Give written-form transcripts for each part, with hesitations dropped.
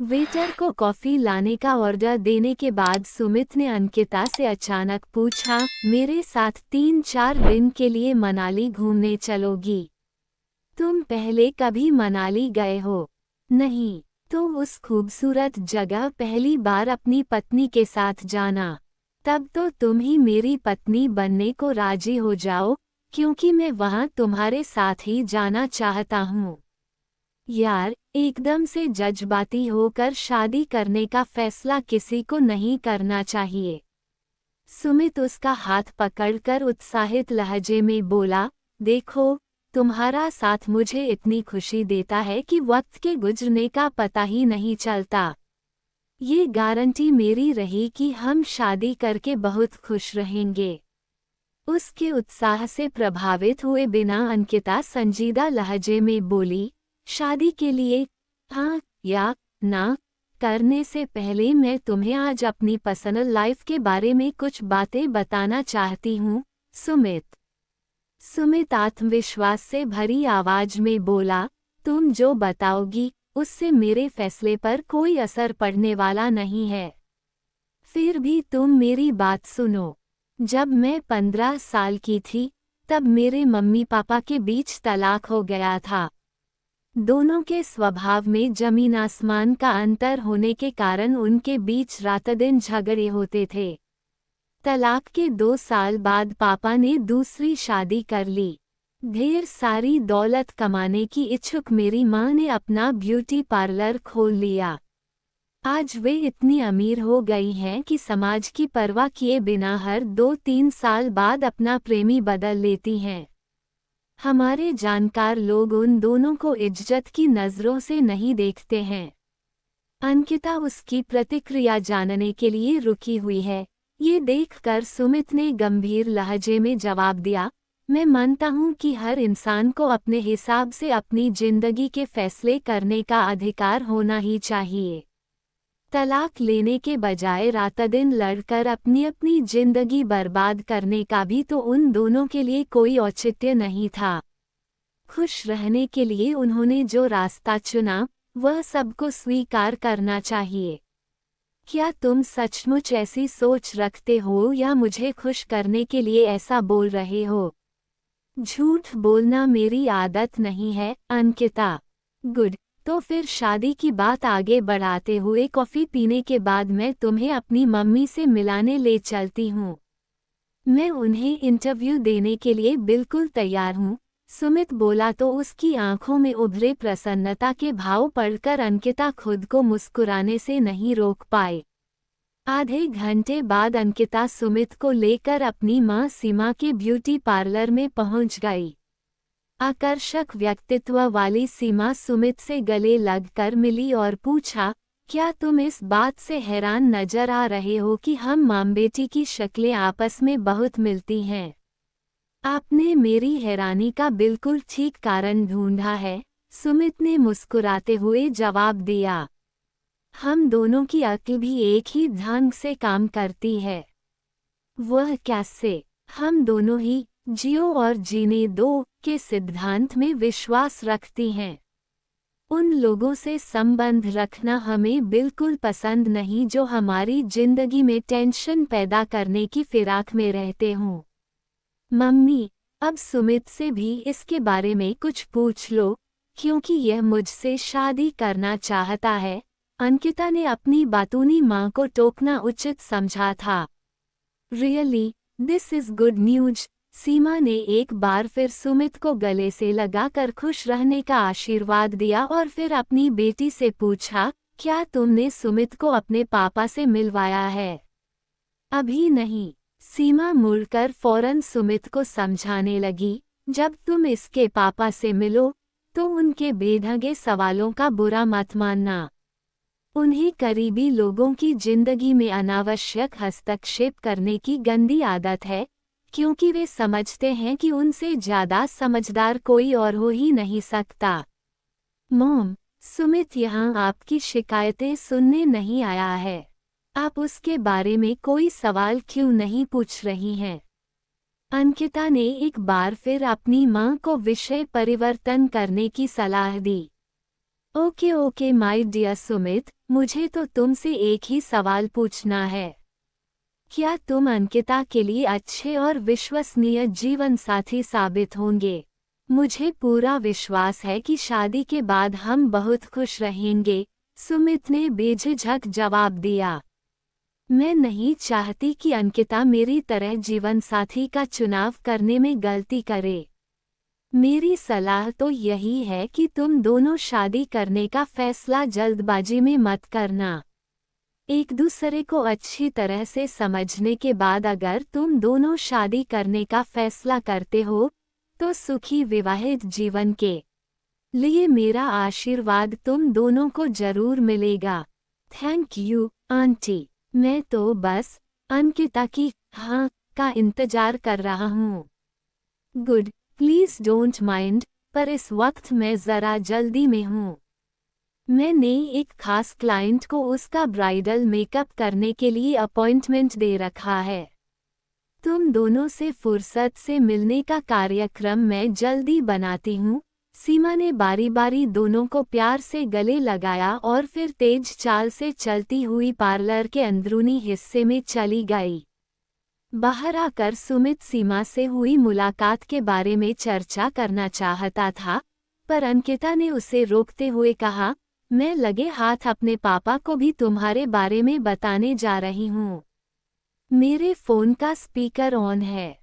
Waiter को coffee लाने का ऑर्डर देने के बाद सुमित ने अंकिता से अचानक पूछा, मेरे साथ 3-4 दिन के लिए मनाली घूमने चलोगी? तुम पहले कभी मनाली गए हो? नहीं। तो उस खूबसूरत जगह पहली बार अपनी पत्नी के साथ जाना। तब तो तुम ही मेरी पत्नी बनने को राजी हो जाओ, क्योंकि मैं वहां तुम्हारे साथ ही जाना चाहता हूँ। यार, एकदम से जज्बाती होकर शादी करने का फैसला किसी को नहीं करना चाहिए। सुमित उसका हाथ पकड़कर उत्साहित लहजे में बोला, देखो, तुम्हारा साथ मुझे इतनी खुशी देता है कि वक्त के गुजरने का पता ही नहीं चलता। ये गारंटी मेरी रही कि हम शादी करके बहुत खुश रहेंगे। उसके उत्साह से प्रभावित हुए बिना अंकिता संजीदा लहजे में बोली, शादी के लिए हाँ या ना करने से पहले मैं तुम्हें आज अपनी पर्सनल लाइफ के बारे में कुछ बातें बताना चाहती हूँ, सुमित। सुमित आत्मविश्वास से भरी आवाज में बोला, तुम जो बताओगी उससे मेरे फैसले पर कोई असर पड़ने वाला नहीं है। फिर भी तुम मेरी बात सुनो। जब मैं 15 साल की थी, तब मेरे मम्मी पापा के बीच तलाक हो गया था। दोनों के स्वभाव में जमीन आसमान का अंतर होने के कारण उनके बीच रात दिन झगड़े होते थे। तलाक के 2 साल बाद पापा ने दूसरी शादी कर ली। ढेर सारी दौलत कमाने की इच्छुक मेरी माँ ने अपना ब्यूटी पार्लर खोल लिया। आज वे इतनी अमीर हो गई हैं कि समाज की परवाह किए बिना हर 2-3 साल बाद अपना प्रेमी बदल लेती हैं। हमारे जानकार लोग उन दोनों को इज्जत की नज़रों से नहीं देखते हैं। अंकिता उसकी प्रतिक्रिया जानने के लिए रुकी हुई है। ये देखकर सुमित ने गंभीर लहजे में जवाब दिया, मैं मानता हूँ कि हर इंसान को अपने हिसाब से अपनी जिंदगी के फैसले करने का अधिकार होना ही चाहिए। तलाक लेने के बजाय रात दिन लड़कर अपनी अपनी जिंदगी बर्बाद करने का भी तो उन दोनों के लिए कोई औचित्य नहीं था। खुश रहने के लिए उन्होंने जो रास्ता चुना, वह सबको स्वीकार करना चाहिए। क्या तुम सचमुच ऐसी सोच रखते हो या मुझे खुश करने के लिए ऐसा बोल रहे हो? झूठ बोलना मेरी आदत नहीं है, अंकिता। गुड। तो फिर शादी की बात आगे बढ़ाते हुए कॉफ़ी पीने के बाद मैं तुम्हें अपनी मम्मी से मिलाने ले चलती हूँ। मैं उन्हें इंटरव्यू देने के लिए बिल्कुल तैयार हूँ, सुमित बोला तो उसकी आंखों में उभरे प्रसन्नता के भाव पढ़कर अंकिता खुद को मुस्कुराने से नहीं रोक पाए। आधे घंटे बाद अंकिता सुमित को लेकर अपनी माँ सीमा के ब्यूटी पार्लर में पहुँच गई। आकर्षक व्यक्तित्व वाली सीमा सुमित से गले लगकर मिली और पूछा, क्या तुम इस बात से हैरान नजर आ रहे हो कि हम माँ बेटी की शक्लें आपस में बहुत मिलती हैं? आपने मेरी हैरानी का बिल्कुल ठीक कारण ढूंढा है, सुमित ने मुस्कुराते हुए जवाब दिया। हम दोनों की अक्ल भी एक ही ढंग से काम करती है। वह कैसे? हम दोनों ही जियो और जीने दो के सिद्धांत में विश्वास रखती हैं। उन लोगों से संबंध रखना हमें बिल्कुल पसंद नहीं जो हमारी जिंदगी में टेंशन पैदा करने की फिराक में रहते हों। मम्मी, अब सुमित से भी इसके बारे में कुछ पूछ लो, क्योंकि यह मुझसे शादी करना चाहता है। अंकिता ने अपनी बातूनी माँ को टोकना उचित समझा था। Really, this is good news. Seema ने एक बार फिर सुमित को गले से लगाकर खुश रहने का आशीर्वाद दिया और फिर अपनी बेटी से पूछा, क्या तुमने सुमित को अपने पापा से मिलवाया है? अभी नहीं। सीमा मुड़कर फौरन सुमित को समझाने लगी, जब तुम इसके पापा से मिलो, तो उनके बेढंगे सवालों का बुरा मत मानना। उन्हें करीबी लोगों की जिंदगी में अनावश्यक हस्तक्षेप करने की गंदी आदत है, क्योंकि वे समझते हैं कि उनसे ज़्यादा समझदार कोई और हो ही नहीं सकता। मॉम, सुमित यहाँ आपकी शिकायतें सुनने नहीं आया है। आप उसके बारे में कोई सवाल क्यों नहीं पूछ रही हैं? अंकिता ने एक बार फिर अपनी माँ को विषय परिवर्तन करने की सलाह दी। Okay okay my dear Sumit, मुझे तो तुमसे एक ही सवाल पूछना है। क्या तुम अंकिता के लिए अच्छे और विश्वसनीय जीवन साथी साबित होंगे? मुझे पूरा विश्वास है कि शादी के बाद हम बहुत खुश रहेंगे, सुमित ने बेझिझक जवाब दिया। मैं नहीं चाहती कि अंकिता मेरी तरह जीवन साथी का चुनाव करने में गलती करे। मेरी सलाह तो यही है कि तुम दोनों शादी करने का फैसला जल्दबाजी में मत करना। एक दूसरे को अच्छी तरह से समझने के बाद अगर तुम दोनों शादी करने का फैसला करते हो, तो सुखी विवाहित जीवन के लिए मेरा आशीर्वाद तुम दोनों को जरूर मिलेगा। Thank you, aunty. मैं तो बस अंकिता की हाँ का इंतजार कर रहा हूँ। गुड, प्लीज डोंट माइंड, पर इस वक्त मैं ज़रा जल्दी में हूँ। मैंने एक खास क्लाइंट को उसका ब्राइडल मेकअप करने के लिए अपॉइंटमेंट दे रखा है। तुम दोनों से फुर्सत से मिलने का कार्यक्रम मैं जल्दी बनाती हूँ। सीमा ने बारी बारी दोनों को प्यार से गले लगाया और फिर तेज चाल से चलती हुई पार्लर के अंदरूनी हिस्से में चली गई। बाहर आकर सुमित सीमा से हुई मुलाकात के बारे में चर्चा करना चाहता था, पर अंकिता ने उसे रोकते हुए कहा, मैं लगे हाथ अपने पापा को भी तुम्हारे बारे में बताने जा रही हूँ। मेरे फोन का स्पीकर ऑन है।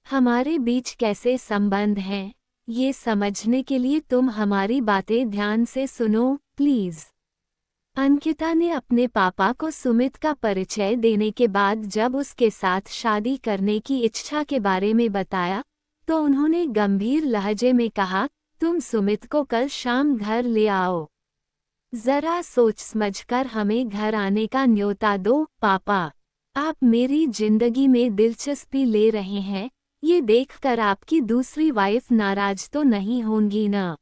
हमारे बीच कैसे संबंध हैं, ये समझने के लिए तुम हमारी बातें ध्यान से सुनो, प्लीज। अंकिता ने अपने पापा को सुमित का परिचय देने के बाद जब उसके साथ शादी करने की इच्छा के बारे में बताया, तो उन्होंने गंभीर लहजे में कहा, तुम सुमित को कल शाम घर ले आओ। जरा सोच समझकर हमें घर आने का न्योता दो, पापा। आप मेरी जिंदगी में दिलचस्पी ले रहे हैं, ये देखकर आपकी दूसरी वाइफ नाराज तो नहीं होंगी ना?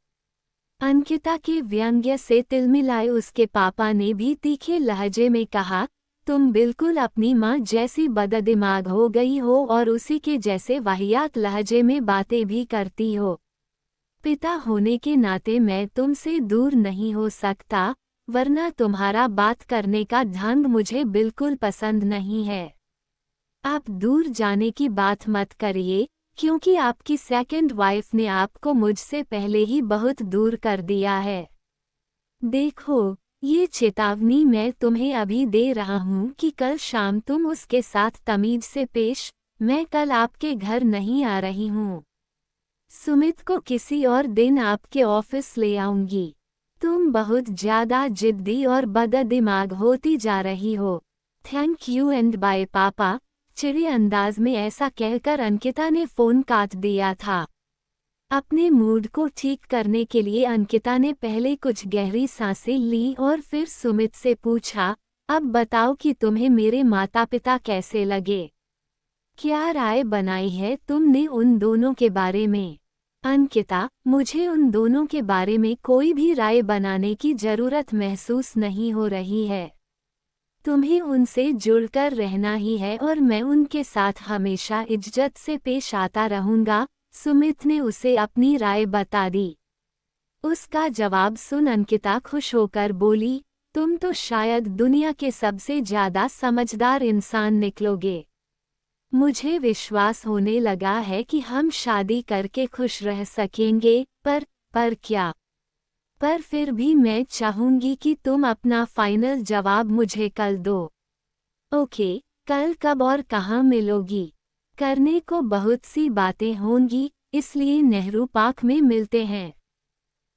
अंकिता के व्यंग्य से तिलमिलाए उसके पापा ने भी तीखे लहजे में कहा, तुम बिल्कुल अपनी माँ जैसी बददिमाग हो गई हो और उसी के जैसे वाहियात लहजे में बातें भी करती हो। पिता होने के नाते मैं तुमसे दूर नहीं हो सकता, वरना तुम्हारा बात करने का ढंग मुझे बिल्कुल पसंद नहीं है। आप दूर जाने की बात मत करिए, क्योंकि आपकी सेकंड वाइफ ने आपको मुझसे पहले ही बहुत दूर कर दिया है। देखो, ये चेतावनी मैं तुम्हें अभी दे रहा हूँ कि कल शाम तुम उसके साथ तमीज से पेश। मैं कल आपके घर नहीं आ रही हूँ। सुमित को किसी और दिन आपके ऑफिस ले आऊंगी। तुम बहुत ज्यादा जिद्दी और बददिमाग होती जा रही हो। थैंक यू एंड बाय पापा। चिढ़े अंदाज में ऐसा कहकर अंकिता ने फोन काट दिया था। अपने मूड को ठीक करने के लिए अंकिता ने पहले कुछ गहरी सांसें ली और फिर सुमित से पूछा, अब बताओ कि तुम्हें मेरे माता पिता कैसे लगे? क्या राय बनाई है तुमने उन दोनों के बारे में? अंकिता, मुझे उन दोनों के बारे में कोई भी राय बनाने की जरूरत महसूस नहीं हो रही है। तुम्हें उनसे जुड़कर रहना ही है और मैं उनके साथ हमेशा इज्जत से पेश आता रहूंगा। सुमित ने उसे अपनी राय बता दी। उसका जवाब सुन अंकिता खुश होकर बोली, तुम तो शायद दुनिया के सबसे ज्यादा समझदार इंसान निकलोगे। मुझे विश्वास होने लगा है कि हम शादी करके खुश रह सकेंगे, पर क्या? पर फिर भी मैं चाहूंगी कि तुम अपना फाइनल जवाब मुझे कल दो। ओके, कल कब और कहाँ मिलोगी? करने को बहुत सी बातें होंगी, इसलिए नेहरू पार्क में मिलते हैं।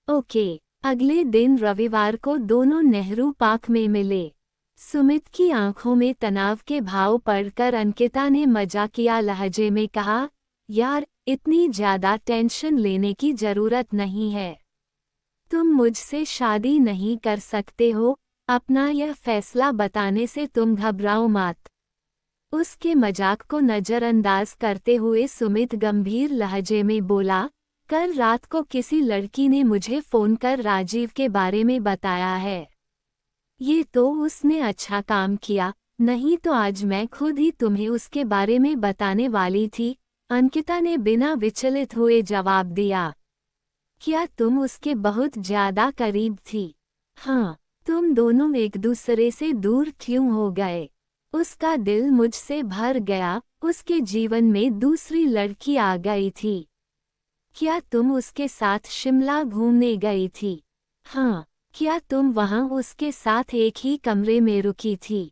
ओके। अगले दिन रविवार को दोनों नेहरू पार्क में मिले। सुमित की आंखों में तनाव के भाव पढ़कर अंकिता ने मजाकिया लहजे में कहा, यार, इतनी ज्यादा टेंशन लेने की जरूरत नहीं है। तुम मुझसे शादी नहीं कर सकते हो, अपना यह फैसला बताने से तुम घबराओ मत। उसके मजाक को नजरअंदाज करते हुए सुमित गंभीर लहजे में बोला, कल रात को किसी लड़की ने मुझे फोन कर राजीव के बारे में बताया है। ये तो उसने अच्छा काम किया, नहीं तो आज मैं खुद ही तुम्हें उसके बारे में बताने वाली थी। अंकिता ने बिना विचलित हुए जवाब दिया। क्या तुम उसके बहुत ज्यादा करीब थी? हाँ, तुम दोनों एक दूसरे से दूर क्यों हो गए? उसका दिल मुझसे भर गया, उसके जीवन में दूसरी लड़की आ गई थी। क्या तुम उसके साथ शिमला घूमने गई थी? हाँ। क्या तुम वहाँ उसके साथ एक ही कमरे में रुकी थी?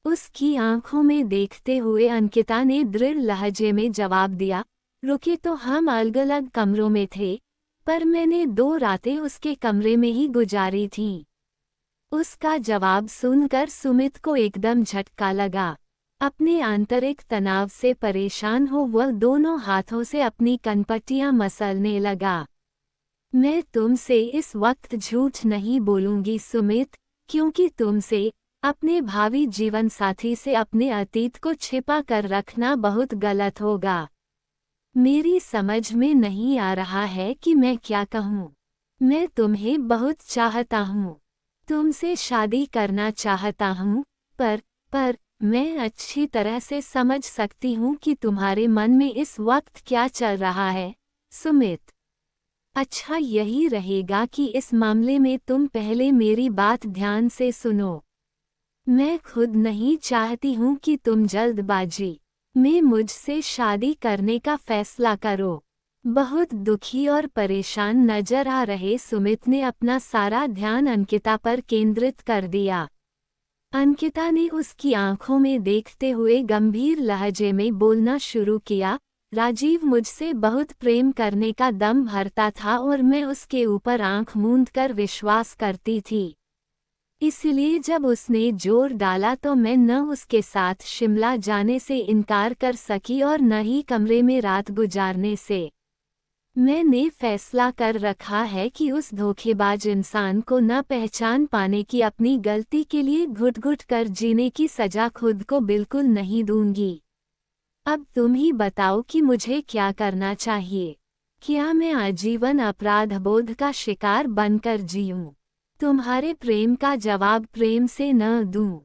उसकी आंखों में देखते हुए अंकिता ने दृढ़ लहजे में जवाब दिया, रुके तो हम अलग अलग कमरों में थे, पर मैंने 2 रातें उसके कमरे में ही गुजारी थीं। उसका जवाब सुनकर सुमित को एकदम झटका लगा। अपने आंतरिक तनाव से परेशान हो वह दोनों हाथों से अपनी कनपट्टियां मसलने लगा। मैं तुमसे इस वक्त झूठ नहीं बोलूंगी सुमित, क्योंकि तुमसे, अपने भावी जीवन साथी से अपने अतीत को छिपा कर रखना बहुत गलत होगा। मेरी समझ में नहीं आ रहा है कि मैं क्या कहूँ। मैं तुम्हें बहुत चाहता हूँ, तुमसे शादी करना चाहता हूँ, पर मैं अच्छी तरह से समझ सकती हूँ कि तुम्हारे मन में इस वक्त क्या चल रहा है, सुमित। अच्छा यही रहेगा कि इस मामले में तुम पहले मेरी बात ध्यान से सुनो। मैं खुद नहीं चाहती हूँ कि तुम जल्दबाजी में मुझसे शादी करने का फैसला करो। बहुत दुखी और परेशान नजर आ रहे सुमित ने अपना सारा ध्यान अंकिता पर केंद्रित कर दिया। अंकिता ने उसकी आंखों में देखते हुए गंभीर लहजे में बोलना शुरू किया, राजीव मुझसे बहुत प्रेम करने का दम भरता था और मैं उसके ऊपर आंख मूंद कर विश्वास करती थी। इसलिए जब उसने जोर डाला तो मैं न उसके साथ शिमला जाने से इनकार कर सकी और न ही कमरे में रात गुजारने से। मैंने फैसला कर रखा है कि उस धोखेबाज इंसान को न पहचान पाने की अपनी गलती के लिए घुट-घुट कर जीने की सजा खुद को बिल्कुल नहीं दूंगी। अब तुम ही बताओ कि मुझे क्या करना चाहिए। क्या मैं आजीवन अपराधबोध का शिकार बनकर जीऊं? तुम्हारे प्रेम का जवाब प्रेम से न दूं।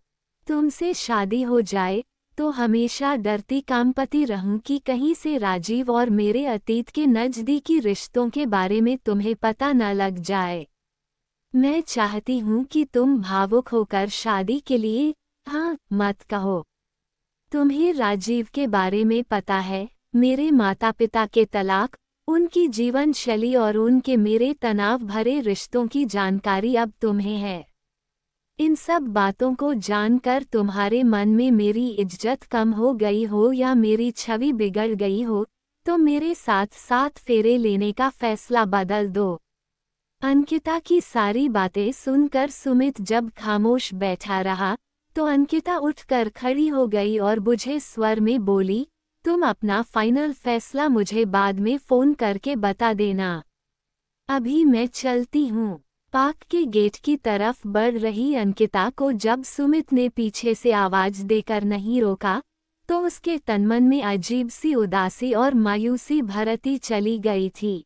तुमसे शादी हो जाए तो हमेशा डरती कामपति रहूं कि कहीं से राजीव और मेरे अतीत के नज़दीकी रिश्तों के बारे में तुम्हें पता न लग जाए। मैं चाहती हूं कि तुम भावुक होकर शादी के लिए हाँ मत कहो। तुम्हें राजीव के बारे में पता है, मेरे माता पिता के तलाक, उनकी जीवन शैली और उनके मेरे तनाव भरे रिश्तों की जानकारी अब तुम्हें है। इन सब बातों को जानकर तुम्हारे मन में मेरी इज्जत कम हो गई हो या मेरी छवि बिगड़ गई हो, तो मेरे साथ 7 फेरे लेने का फैसला बदल दो। अंकिता की सारी बातें सुनकर सुमित जब खामोश बैठा रहा, तो अंकिता उठकर खड़ी हो गई और बुझे स्वर में बोली, तुम अपना फाइनल फैसला मुझे बाद में फोन करके बता देना। अभी मैं चलती हूँ। पार्क के गेट की तरफ बढ़ रही अंकिता को जब सुमित ने पीछे से आवाज देकर नहीं रोका, तो उसके तनमन में अजीब सी उदासी और मायूसी भरती चली गई थी।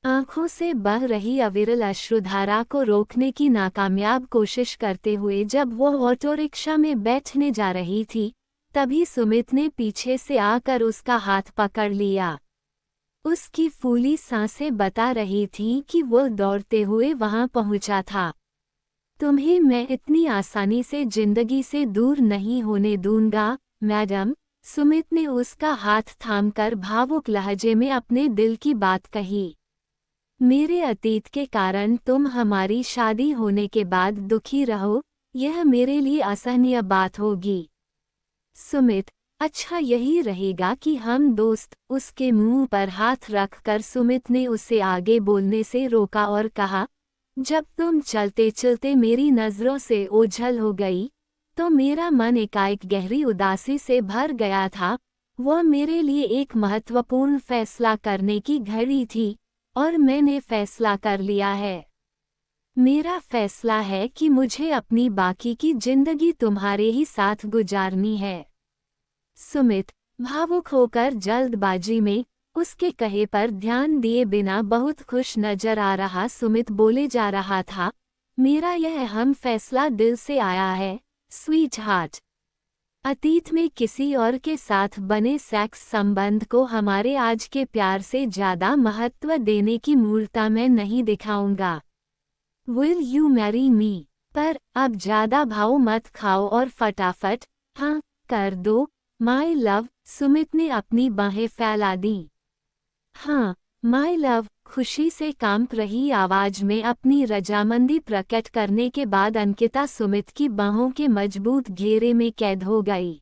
आंखों से बह रही अविरल अश्रुधारा को रोकने की नाकामयाब कोशिश करते हुए जब वो ऑटो रिक्शा में बैठने जा रही थी, तभी सुमित ने पीछे से आकर उसका हाथ पकड़ लिया। उसकी फूली सांसें बता रही थीं कि वो दौड़ते हुए वहां पहुंचा था। तुम्हें मैं इतनी आसानी से जिंदगी से दूर नहीं होने दूंगा, मैडम, सुमित ने उसका हाथ थामकर भावुक लहजे में अपने दिल की बात कही। मेरे अतीत के कारण तुम हमारी शादी होने के बाद दुखी रहो, यह मेरे लिए असहनीय बात होगी। सुमित, अच्छा यही रहेगा कि हम दोस्त। उसके मुंह पर हाथ रखकर सुमित ने उसे आगे बोलने से रोका और कहा, जब तुम चलते चलते मेरी नज़रों से ओझल हो गई, तो मेरा मन एकाएक गहरी उदासी से भर गया था। वह मेरे लिए एक महत्वपूर्ण फैसला करने की घड़ी थी, और मैंने फैसला कर लिया है। मेरा फैसला है कि मुझे अपनी बाकी की जिंदगी तुम्हारे ही साथ गुजारनी है। सुमित, भावुक होकर जल्दबाजी में, उसके कहे पर ध्यान दिए बिना बहुत खुश नजर आ रहा सुमित बोले जा रहा था, मेरा यह अहम फैसला दिल से आया है, स्वीट हार्ट। अतीत में किसी और के साथ बने सेक्स संबंध को हमारे आज के प्यार से ज्यादा महत्व देने की मूर्ता मैं नहीं दिखाऊंगा। Will you marry me? पर अब ज्यादा भाव मत खाओ और फटाफट हाँ कर दो माय लव, सुमित ने अपनी बाहें फैला दी। हाँ माय लव, खुशी से कांप रही आवाज में अपनी रजामंदी प्रकट करने के बाद अंकिता सुमित की बाहों के मजबूत घेरे में कैद हो गई।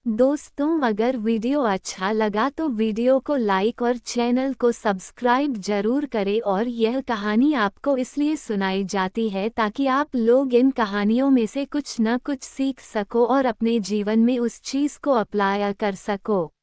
दोस्तों, अगर वीडियो अच्छा लगा तो वीडियो को लाइक और चैनल को सब्सक्राइब जरूर करें। और यह कहानी आपको इसलिए सुनाई जाती है ताकि आप लोग इन कहानियों में से कुछ न कुछ सीख सको और अपने जीवन में उस चीज़ को अप्लाई कर सको।